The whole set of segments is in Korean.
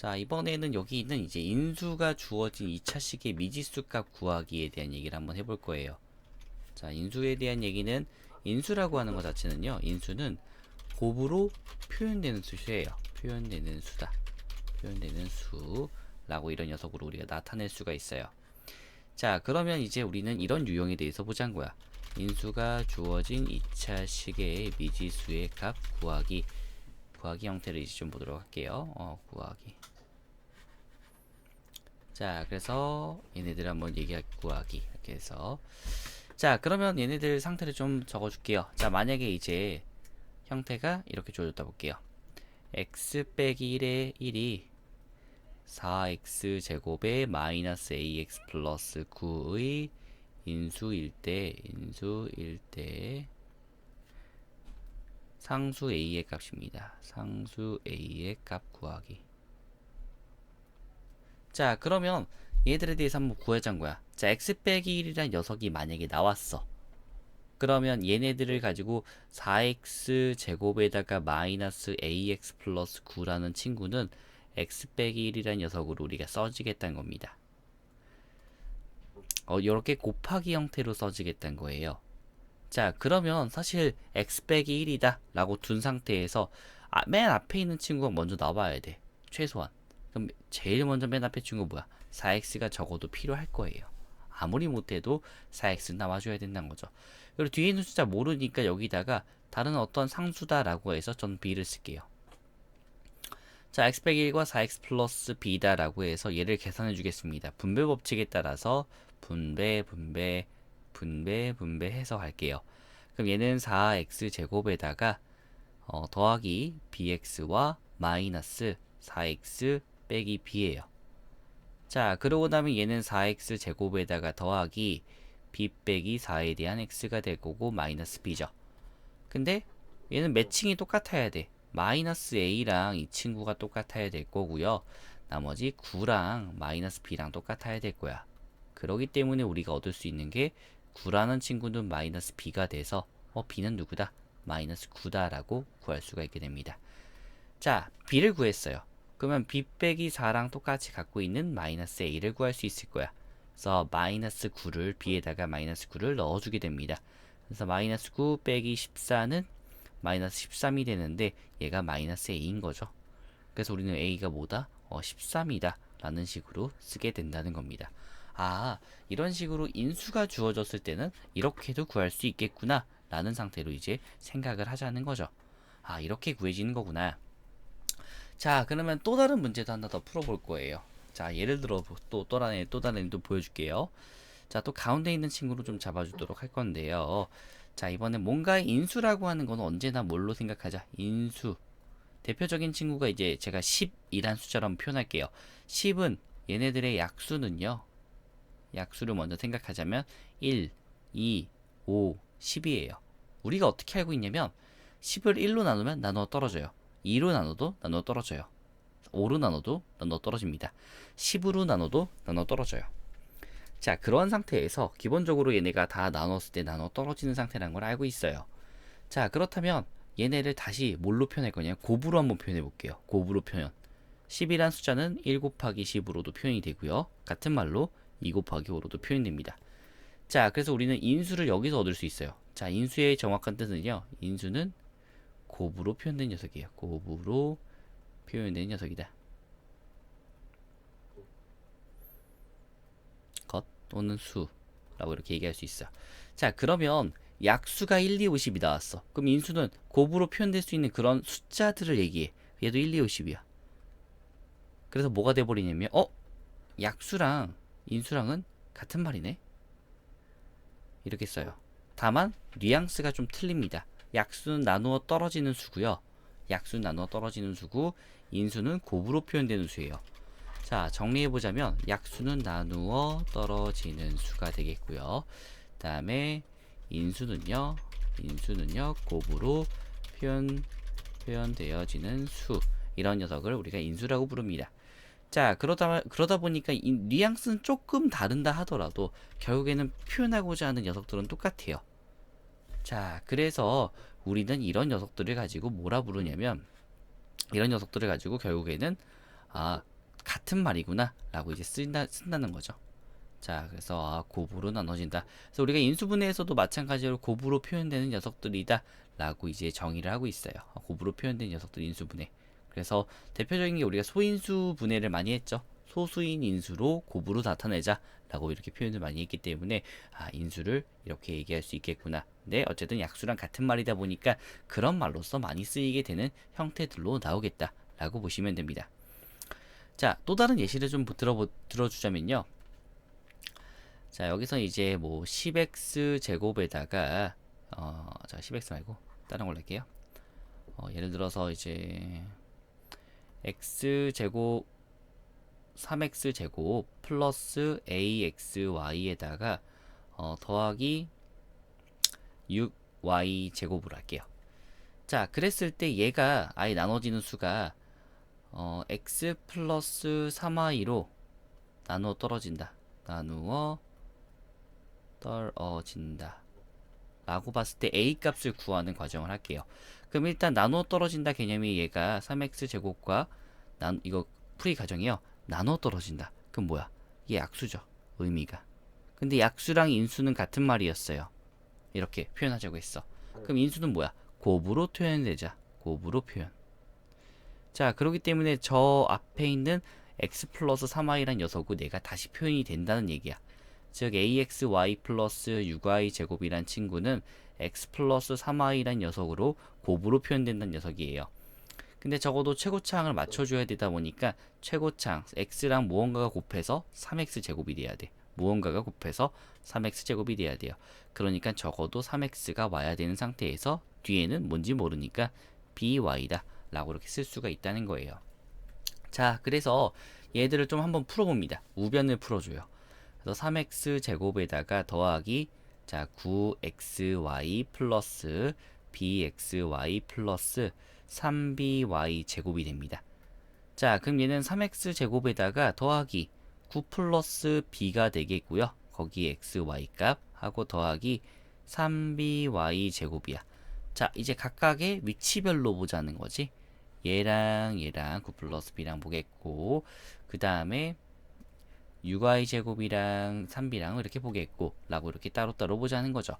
자, 이번에는 여기 있는 이제 인수가 주어진 2차식의 미지수 값 구하기에 대한 얘기를 한번 해볼 거예요. 자, 인수에 대한 얘기는 인수라고 하는 것 자체는요. 인수는 곱으로 표현되는 수예요. 표현되는 수다. 표현되는 수라고 이런 녀석으로 우리가 나타낼 수가 있어요. 자, 그러면 이제 우리는 이런 유형에 대해서 보자는 거야. 인수가 주어진 2차식의 미지수의 값 구하기 형태를 이제 좀 보도록 할게요. 구하기. 자, 그래서 얘네들 한번 구하기 이렇게 해서, 자, 그러면 얘네들 상태를 좀 적어줄게요. 자, 만약에 이제 형태가 이렇게 주어졌다 볼게요. x 빼기 1의 1이 4x 제곱에 마이너스 ax 플러스 9의 인수일 때 상수 a의 값입니다. 상수 a의 값 구하기. 자, 그러면 얘들에 대해서 한번 구하자는 거야. 자, x 빼기 1이란 녀석이 만약에 나왔어. 그러면 얘네들을 가지고 4x 제곱에다가 마이너스 ax 플러스 9라는 친구는 x 빼기 1이라는 녀석으로 우리가 써지겠다는 겁니다. 이렇게 곱하기 형태로 써지겠다는 거예요. 자, 그러면 사실 x 빼기 1이다 라고 둔 상태에서 맨 앞에 있는 친구가 먼저 나와야 돼. 최소한. 그럼 제일 먼저 맨 앞에 친구 뭐야? 4x가 적어도 필요할 거예요. 아무리 못해도 4x 나와줘야 된다는 거죠. 그리고 뒤에 있는 숫자 모르니까 여기다가 다른 어떤 상수다라고 해서 전 b를 쓸게요. 자, x 빼기 1과 4x 플러스 b다 라고 해서 얘를 계산해 주겠습니다. 분배 법칙에 따라서 분배 해서 할게요. 그럼 얘는 4x 제곱에다가 더하기 bx와 마이너스 4x 빼기 b예요. 자, 그러고 나면 얘는 4x 제곱에다가 더하기 b 빼기 4에 대한 x가 될 거고 마이너스 b죠. 근데 얘는 매칭이 똑같아야 돼. 마이너스 a랑 이 친구가 똑같아야 될 거고요. 나머지 9랑 마이너스 b랑 똑같아야 될 거야. 그러기 때문에 우리가 얻을 수 있는 게 9라는 친구는 마이너스 b가 돼서 b는 누구다? 마이너스 9다 라고 구할 수가 있게 됩니다. 자, b를 구했어요. 그러면 b 빼기 4랑 똑같이 갖고 있는 마이너스 a를 구할 수 있을 거야. 그래서 마이너스 9를 b에다가 마이너스 9를 넣어주게 됩니다. 그래서 마이너스 9 빼기 14는 마이너스 13이 되는데 얘가 마이너스 a인 거죠. 그래서 우리는 a가 뭐다? 13이다 라는 식으로 쓰게 된다는 겁니다. 아, 이런 식으로 인수가 주어졌을 때는 이렇게도 구할 수 있겠구나 라는 상태로 이제 생각을 하자는 거죠. 아, 이렇게 구해지는 거구나. 자, 그러면 또 다른 문제도 하나 더 풀어볼 거예요. 자, 예를 들어 또 다른 또 보여줄게요. 자, 또 가운데 있는 친구로 좀 잡아주도록 할 건데요. 자, 이번엔 뭔가의 인수라고 하는 건 언제나 뭘로 생각하자? 인수. 대표적인 친구가 이제 제가 10이란 숫자로 한번 표현할게요. 10은 얘네들의 약수는요. 약수를 먼저 생각하자면 1, 2, 5, 10이에요. 우리가 어떻게 알고 있냐면 10을 1로 나누면 나누어 떨어져요. 2로 나눠도 나누어 떨어져요. 5로 나눠도 나누어 떨어집니다. 10으로 나눠도 나누어 떨어져요. 자, 그런 상태에서 기본적으로 얘네가 다 나눴을 때 나눠 떨어지는 상태라는 걸 알고 있어요. 자, 그렇다면 얘네를 다시 뭘로 표현할 거냐? 곱으로 한번 표현해 볼게요. 곱으로 표현. 10이란 숫자는 1 곱하기 10으로도 표현이 되고요. 같은 말로 2 곱하기 5로도 표현됩니다. 자, 그래서 우리는 인수를 여기서 얻을 수 있어요. 자, 인수의 정확한 뜻은요. 인수는 곱으로 표현된 녀석이에요. 곱으로 표현된 녀석이다. 것 또는 수라고 이렇게 얘기할 수 있어. 자, 그러면 약수가 1, 2, 50이 나왔어. 그럼 인수는 곱으로 표현될 수 있는 그런 숫자들을 얘기해. 얘도 1, 2, 50이야. 그래서 뭐가 돼버리냐면 약수랑 인수랑은 같은 말이네. 이렇게 써요. 다만 뉘앙스가 좀 틀립니다. 약수는 나누어 떨어지는 수고요. 약수는 나누어 떨어지는 수고, 인수는 곱으로 표현되는 수예요. 자, 정리해보자면 약수는 나누어 떨어지는 수가 되겠고요. 그 다음에 인수는요 곱으로 표현되어지는 수, 이런 녀석을 우리가 인수라고 부릅니다. 자, 그러다 보니까 이 뉘앙스는 조금 다른다 하더라도 결국에는 표현하고자 하는 녀석들은 똑같아요. 자, 그래서 우리는 이런 녀석들을 가지고 뭐라 부르냐면, 이런 녀석들을 가지고 결국에는 같은 말이구나 라고 이제 쓴다는 거죠. 자, 그래서 곱으로 나눠진다. 그래서 우리가 인수분해에서도 마찬가지로 곱으로 표현되는 녀석들이다 라고 이제 정의를 하고 있어요. 곱으로 표현된 녀석들 인수분해. 그래서 대표적인 게 우리가 소인수 분해를 많이 했죠. 소수인 인수로 곱으로 나타내자 라고 이렇게 표현을 많이 했기 때문에 인수를 이렇게 얘기할 수 있겠구나. 근데 어쨌든 약수랑 같은 말이다 보니까 그런 말로서 많이 쓰이게 되는 형태들로 나오겠다 라고 보시면 됩니다. 자, 또 다른 예시를 좀 들어주자면요. 자, 여기서 이제 뭐 10x 제곱에다가 자, 10x 말고 다른 걸로 할게요. 예를 들어서 이제 x 제곱 3x 제곱 플러스 axy에다가 더하기 6y 제곱으로 할게요. 자, 그랬을 때 얘가 아예 나눠지는 수가 x 플러스 3y로 나누어 떨어진다. 나누어 떨어진다 라고 봤을 때 a 값을 구하는 과정을 할게요. 그럼 일단 나누어 떨어진다 개념이 얘가 3x 제곱과 이거 풀이 가정이요. 나눠 떨어진다. 그럼 뭐야? 이게 약수죠. 의미가. 근데 약수랑 인수는 같은 말이었어요. 이렇게 표현하자고 했어. 그럼 인수는 뭐야? 곱으로 표현되자. 곱으로 표현. 자, 그렇기 때문에 저 앞에 있는 x 플러스 3y란 녀석은 얘가 다시 표현이 된다는 얘기야. 즉 axy 플러스 6y 제곱이란 친구는 x 플러스 3y란 녀석으로 곱으로 표현된다는 녀석이에요. 근데 적어도 최고차항을 맞춰줘야 되다 보니까 최고차항 x랑 무언가가 곱해서 3x 제곱이 돼야 돼. 무언가가 곱해서 3x 제곱이 돼야 돼요. 그러니까 적어도 3x가 와야 되는 상태에서 뒤에는 뭔지 모르니까 by다 라고 이렇게 쓸 수가 있다는 거예요. 자, 그래서 얘들을 좀 한번 풀어봅니다. 우변을 풀어줘요. 그래서 3x 제곱에다가 더하기 자 9xy 플러스 bxy 플러스 3by 제곱이 됩니다. 자, 그럼 얘는 3x 제곱에다가 더하기 9 플러스 b가 되겠고요. 거기 xy 값 하고 더하기 3by 제곱이야. 자, 이제 각각의 위치별로 보자는 거지. 얘랑 9 플러스 b랑 보겠고, 그 다음에 6y 제곱이랑 3b랑 이렇게 보겠고 라고 이렇게 따로따로 보자는 거죠.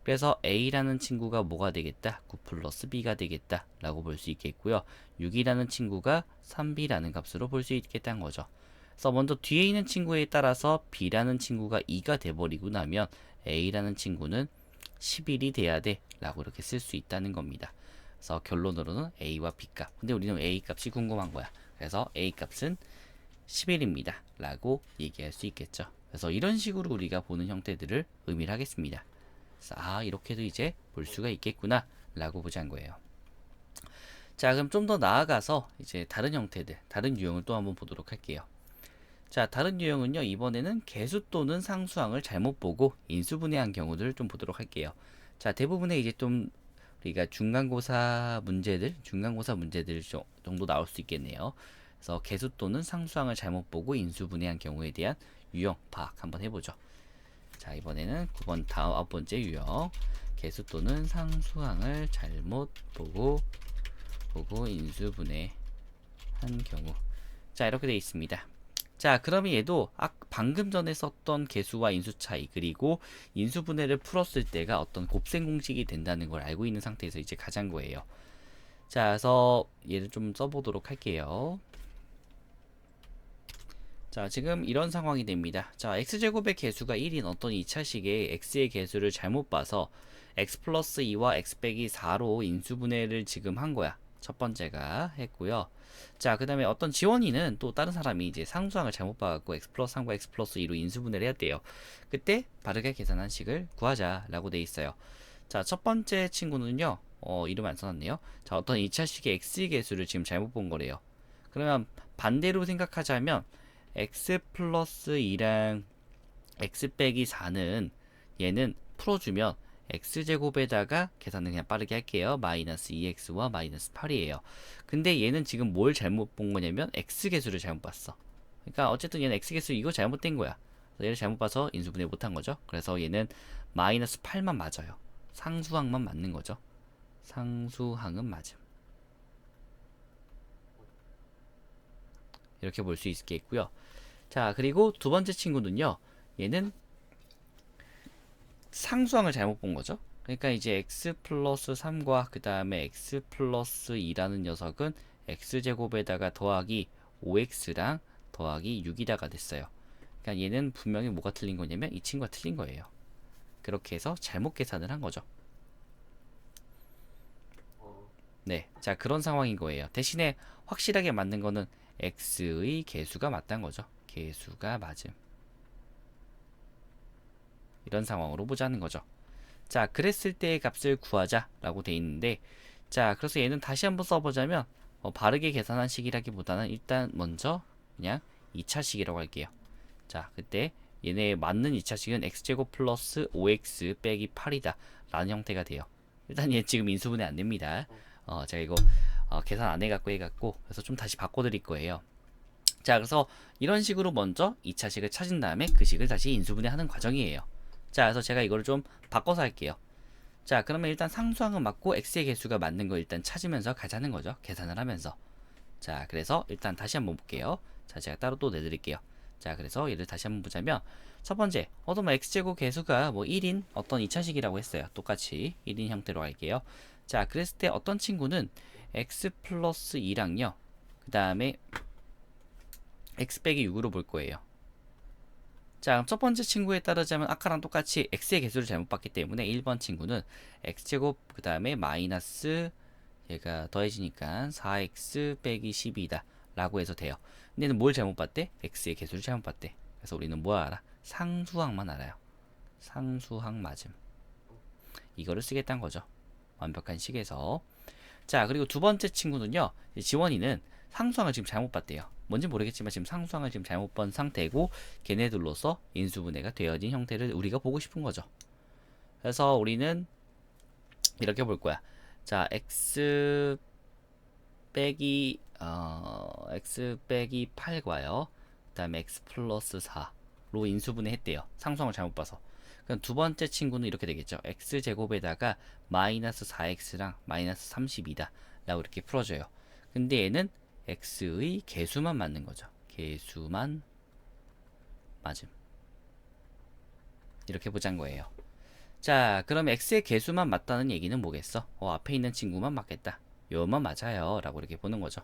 그래서 a라는 친구가 뭐가 되겠다? 9 플러스 b가 되겠다 라고 볼 수 있겠고요. 6이라는 친구가 3b라는 값으로 볼 수 있겠다는 거죠. 그래서 먼저 뒤에 있는 친구에 따라서 b라는 친구가 2가 돼버리고 나면 a라는 친구는 11이 돼야 돼 라고 이렇게 쓸 수 있다는 겁니다. 그래서 결론으로는 a와 b 값. 근데 우리는 a 값이 궁금한 거야. 그래서 a 값은 11입니다 라고 얘기할 수 있겠죠. 그래서 이런 식으로 우리가 보는 형태들을 의미를 하겠습니다. 그래서 이렇게도 이제 볼 수가 있겠구나 라고 보자는 거예요. 자, 그럼 좀 더 나아가서 이제 다른 형태들, 다른 유형을 또 한번 보도록 할게요. 자, 다른 유형은요, 이번에는 개수 또는 상수항을 잘못 보고 인수분해한 경우들을 좀 보도록 할게요. 자, 대부분의 이제 좀 우리가 중간고사 문제들 정도 나올 수 있겠네요. 그래서 개수 또는 상수항을 잘못 보고 인수분해한 경우에 대한 유형 파악 한번 해보죠. 자, 이번에는 9번 다음 9번째 유형, 개수 또는 상수항을 잘못 보고 인수분해한 경우. 자, 이렇게 되어 있습니다. 자, 그러면 얘도 방금 전에 썼던 개수와 인수 차이, 그리고 인수분해를 풀었을 때가 어떤 곱셈 공식이 된다는 걸 알고 있는 상태에서 이제 가장 거예요. 자, 그래서 얘를 좀 써보도록 할게요. 자, 지금 이런 상황이 됩니다. 자, x제곱의 개수가 1인 어떤 2차식의 x의 개수를 잘못 봐서 x 플러스 2와 x 빼기 4로 인수분해를 지금 한 거야. 첫 번째가 했고요. 자, 그 다음에 어떤 지원이는 또 다른 사람이 이제 상수항을 잘못 봐갖고 x 플러스 3과 x 플러스 2로 인수분해를 해야 돼요. 그때 바르게 계산한 식을 구하자라고 돼 있어요. 자, 첫 번째 친구는요, 이름 안 써놨네요. 자, 어떤 2차식의 x의 개수를 지금 잘못 본 거래요. 그러면 반대로 생각하자면 x 플러스 2랑 x 빼기 4는 얘는 풀어주면 x제곱에다가 계산은 그냥 빠르게 할게요. 마이너스 2x와 마이너스 8이에요. 근데 얘는 지금 뭘 잘못 본 거냐면 x개수를 잘못 봤어. 그러니까 어쨌든 얘는 x개수 이거 잘못된 거야. 얘를 잘못 봐서 인수분해 못한 거죠. 그래서 얘는 마이너스 8만 맞아요. 상수항만 맞는 거죠. 상수항은 맞음. 이렇게 볼 수 있겠고요. 자, 그리고 두 번째 친구는요. 얘는 상수항을 잘못 본 거죠. 그러니까 이제 x 플러스 3과 그 다음에 x 플러스 2라는 녀석은 x제곱에다가 더하기 5x랑 더하기 6이다가 됐어요. 그러니까 얘는 분명히 뭐가 틀린 거냐면 이 친구가 틀린 거예요. 그렇게 해서 잘못 계산을 한 거죠. 네, 자 그런 상황인 거예요. 대신에 확실하게 맞는 거는 x의 개수가 맞다는 거죠. 개수가 맞음. 이런 상황으로 보자는 거죠. 자, 그랬을 때의 값을 구하자라고 돼 있는데, 자, 그래서 얘는 다시 한번 써보자면 바르게 계산한 식이라기보다는 일단 먼저 그냥 2차식이라고 할게요. 자, 그때 얘네 맞는 2차식은 x제곱 플러스 5x 빼기 8이다 라는 형태가 돼요. 일단 얘 지금 인수분해 안 됩니다. 제가 이거 계산 안 해갖고 그래서 좀 다시 바꿔드릴 거예요. 자, 그래서 이런 식으로 먼저 2차식을 찾은 다음에 그 식을 다시 인수분해하는 과정이에요. 자, 그래서 제가 이거를 좀 바꿔서 할게요. 자, 그러면 일단 상수항은 맞고 x의 개수가 맞는 거 일단 찾으면서 가자는 거죠. 계산을 하면서. 자, 그래서 일단 다시 한번 볼게요. 자, 제가 따로 또 내드릴게요. 자, 그래서 얘를 다시 한번 보자면 첫 번째, 뭐 x제곱 개수가 뭐 1인 어떤 2차식이라고 했어요. 똑같이 1인 형태로 할게요. 자, 그랬을 때 어떤 친구는 x 플러스 2랑요. 그 다음에 x 빼기 6으로 볼 거예요. 자, 그럼 첫 번째 친구에 따르자면 아까랑 똑같이 x의 개수를 잘못 봤기 때문에 1번 친구는 x제곱 그 다음에 마이너스 얘가 더해지니까 4x 빼기 12다 라고 해서 돼요. 근데 얘는 뭘 잘못 봤대? x의 개수를 잘못 봤대. 그래서 우리는 뭐 알아? 상수항만 알아요. 상수항 맞음. 이거를 쓰겠다는 거죠. 완벽한 식에서. 자, 그리고 두 번째 친구는요. 지원이는 상수항을 지금 잘못 봤대요. 뭔지 모르겠지만 지금 상수항을 지금 잘못 본 상태고 걔네들로서 인수분해가 되어진 형태를 우리가 보고 싶은 거죠. 그래서 우리는 이렇게 볼 거야. 자, x 빼기 8과요. 그 다음에 x 플러스 4로 인수분해 했대요. 상수항을 잘못 봐서. 그럼 두 번째 친구는 이렇게 되겠죠. x제곱에다가 마이너스 4x랑 마이너스 32다 라고 이렇게 풀어줘요. 근데 얘는 x의 개수만 맞는 거죠. 개수만 맞음. 이렇게 보자는 거예요. 자, 그럼 x의 개수만 맞다는 얘기는 뭐겠어? 앞에 있는 친구만 맞겠다. 요만 맞아요 라고 이렇게 보는 거죠.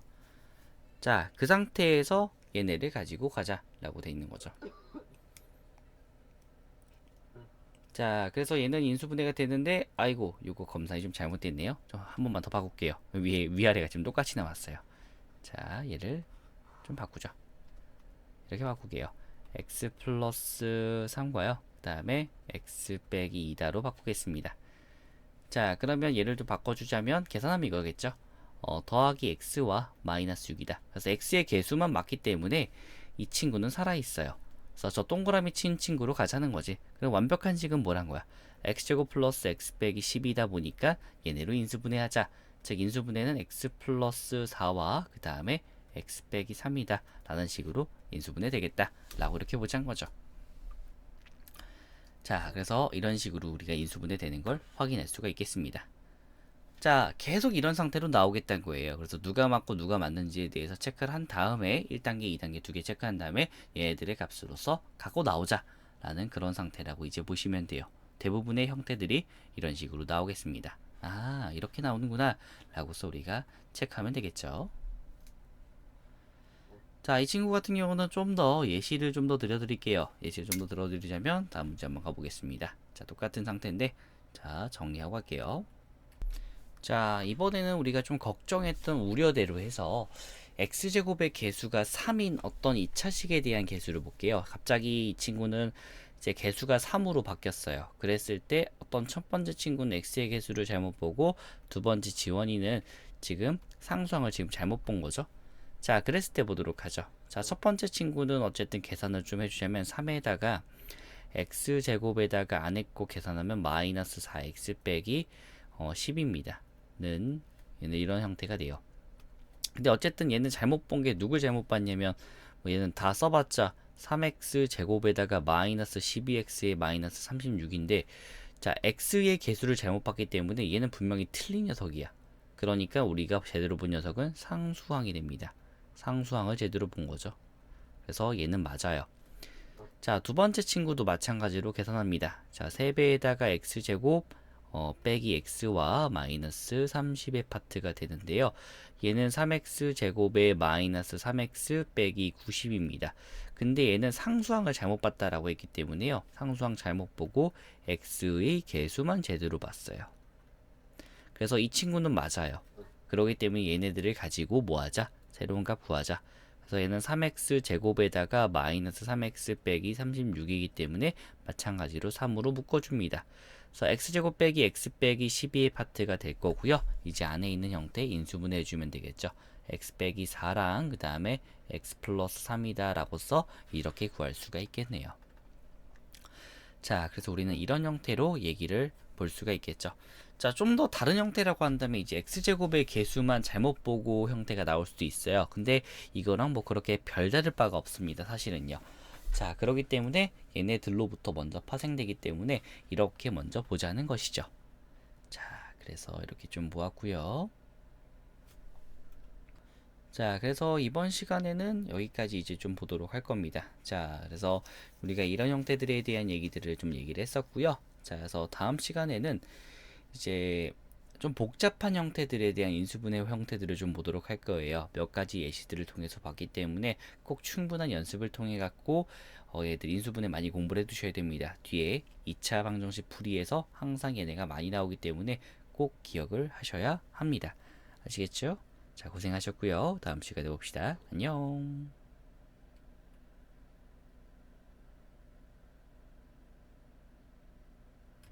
자, 그 상태에서 얘네를 가지고 가자 라고 돼 있는 거죠. 자, 그래서 얘는 인수분해가 되는데 아이고 요거 검사이 좀 잘못됐네요. 좀 한 번만 더 바꿀게요. 위아래가 지금 똑같이 나왔어요. 자, 얘를 좀 바꾸죠. 이렇게 바꾸게요. x 플러스 3과요. 그 다음에 x 빼기 2다로 바꾸겠습니다. 자, 그러면 얘를 좀 바꿔주자면 계산하면 이거겠죠. 더하기 x와 마이너스 6이다. 그래서 x의 개수만 맞기 때문에 이 친구는 살아있어요. 그래서 저 동그라미 친 친구로 가자는 거지. 그럼 완벽한 식은 뭐란 거야? x제곱 플러스 x 빼기 10이다 보니까 얘네로 인수분해하자. 즉 인수분해는 x 플러스 4와 그 다음에 x 빼기 3이다 라는 식으로 인수분해 되겠다 라고 이렇게 보자는 거죠. 자, 그래서 이런 식으로 우리가 인수분해 되는 걸 확인할 수가 있겠습니다. 자, 계속 이런 상태로 나오겠다는 거예요. 그래서 누가 맞고 누가 맞는지에 대해서 체크를 한 다음에 1단계, 2단계 두 개 체크한 다음에 얘네들의 값으로서 갖고 나오자 라는 그런 상태라고 이제 보시면 돼요. 대부분의 형태들이 이런 식으로 나오겠습니다. 아, 이렇게 나오는구나 라고서 우리가 체크하면 되겠죠. 자, 이 친구 같은 경우는 좀 더 예시를 좀 더 드려드릴게요. 예시를 좀 더 들어드리자면 다음 문제 한번 가보겠습니다. 자, 똑같은 상태인데 자, 정리하고 갈게요. 자, 이번에는 우리가 좀 걱정했던 우려대로 해서 x제곱의 개수가 3인 어떤 2차식에 대한 개수를 볼게요. 갑자기 이 친구는 이제 개수가 3으로 바뀌었어요. 그랬을 때 어떤 첫 번째 친구는 x의 개수를 잘못 보고 두 번째 지원이는 지금 상수항을 지금 잘못 본 거죠. 자, 그랬을 때 보도록 하죠. 자, 첫 번째 친구는 어쨌든 계산을 좀 해주자면 3에다가 x제곱에다가 안 했고 계산하면 마이너스 4x 빼기 10입니다. 는 얘는 이런 형태가 돼요. 근데 어쨌든 얘는 잘못 본 게 누굴 잘못 봤냐면 얘는 다 써봤자 3x 제곱에다가 마이너스 12x에 마이너스 36인데 자, x의 개수를 잘못 봤기 때문에 얘는 분명히 틀린 녀석이야. 그러니까 우리가 제대로 본 녀석은 상수항이 됩니다. 상수항을 제대로 본 거죠. 그래서 얘는 맞아요. 자, 두 번째 친구도 마찬가지로 계산합니다. 자, 3배에다가 x제곱 빼기 x와 마이너스 30의 파트가 되는데요. 얘는 3x 제곱에 마이너스 3x 빼기 90입니다. 근데 얘는 상수항을 잘못 봤다라고 했기 때문에요. 상수항 잘못 보고 x의 개수만 제대로 봤어요. 그래서 이 친구는 맞아요. 그렇기 때문에 얘네들을 가지고 뭐하자? 새로운 값 구하자. 그래서 얘는 3x 제곱에다가 마이너스 3x 빼기 36이기 때문에 마찬가지로 3으로 묶어줍니다. 그래서 x제곱 빼기 x 빼기 12의 파트가 될 거고요. 이제 안에 있는 형태 인수분해 해주면 되겠죠. x 빼기 4랑 그 다음에 x 플러스 3이다 라고 써 이렇게 구할 수가 있겠네요. 자, 그래서 우리는 이런 형태로 얘기를 볼 수가 있겠죠. 자, 좀 더 다른 형태라고 한다면 이제 x제곱의 개수만 잘못 보고 형태가 나올 수도 있어요. 근데 이거랑 뭐 그렇게 별다를 바가 없습니다. 사실은요. 자, 그렇기 때문에 얘네들로부터 먼저 파생되기 때문에 이렇게 먼저 보자는 것이죠. 자, 그래서 이렇게 좀 보았고요. 자, 그래서 이번 시간에는 여기까지 이제 좀 보도록 할 겁니다. 자, 그래서 우리가 이런 형태들에 대한 얘기들을 좀 얘기를 했었고요. 자, 그래서 다음 시간에는 이제 좀 복잡한 형태들에 대한 인수분해 형태들을 좀 보도록 할 거예요. 몇 가지 예시들을 통해서 봤기 때문에 꼭 충분한 연습을 통해 갖고 얘들 인수분해 많이 공부를 해 두셔야 됩니다. 뒤에 2차 방정식 풀이에서 항상 얘네가 많이 나오기 때문에 꼭 기억을 하셔야 합니다. 아시겠죠? 자, 고생하셨고요. 다음 시간에 봅시다. 안녕.